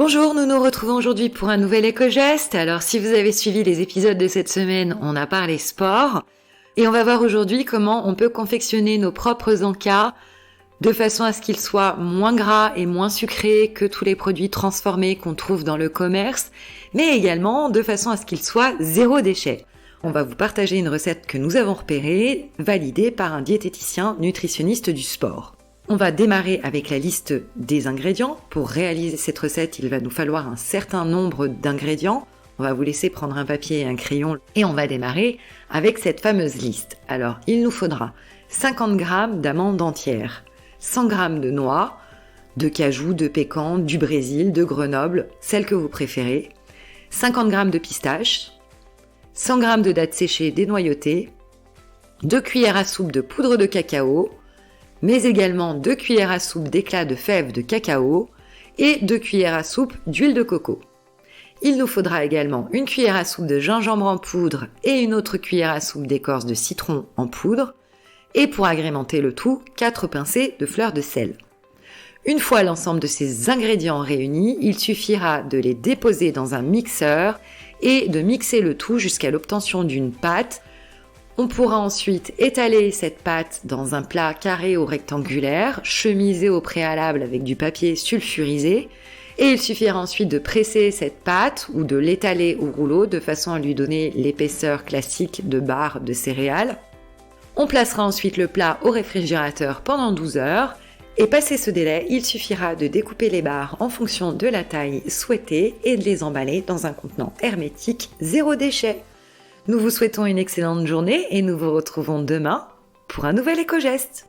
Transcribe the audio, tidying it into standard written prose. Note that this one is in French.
Bonjour, nous nous retrouvons aujourd'hui pour un nouvel éco-geste. Alors si vous avez suivi les épisodes de cette semaine, on a parlé sport. Et on va voir aujourd'hui comment on peut confectionner nos propres encas de façon à ce qu'ils soient moins gras et moins sucrés que tous les produits transformés qu'on trouve dans le commerce, mais également de façon à ce qu'ils soient zéro déchet. On va vous partager une recette que nous avons repérée, validée par un diététicien nutritionniste du sport. On va démarrer avec la liste des ingrédients. Pour réaliser cette recette, il va nous falloir un certain nombre d'ingrédients. On va vous laisser prendre un papier et un crayon et on va démarrer avec cette fameuse liste. Alors, il nous faudra 50 g d'amandes entières, 100 g de noix, de cajou, de pécan, du Brésil, de Grenoble, celle que vous préférez, 50 g de pistaches, 100 g de dattes séchées dénoyautées, 2 cuillères à soupe de poudre de cacao, mais également 2 cuillères à soupe d'éclats de fèves de cacao et 2 cuillères à soupe d'huile de coco. Il nous faudra également une cuillère à soupe de gingembre en poudre et une autre cuillère à soupe d'écorce de citron en poudre, et pour agrémenter le tout, 4 pincées de fleurs de sel. Une fois l'ensemble de ces ingrédients réunis, il suffira de les déposer dans un mixeur et de mixer le tout jusqu'à l'obtention d'une pâte. On pourra ensuite étaler cette pâte dans un plat carré ou rectangulaire, chemiser au préalable avec du papier sulfurisé, et il suffira ensuite de presser cette pâte ou de l'étaler au rouleau de façon à lui donner l'épaisseur classique de barre de céréales. On placera ensuite le plat au réfrigérateur pendant 12 heures, et passé ce délai, il suffira de découper les barres en fonction de la taille souhaitée et de les emballer dans un contenant hermétique zéro déchet. Nous vous souhaitons une excellente journée et nous vous retrouvons demain pour un nouvel éco-geste.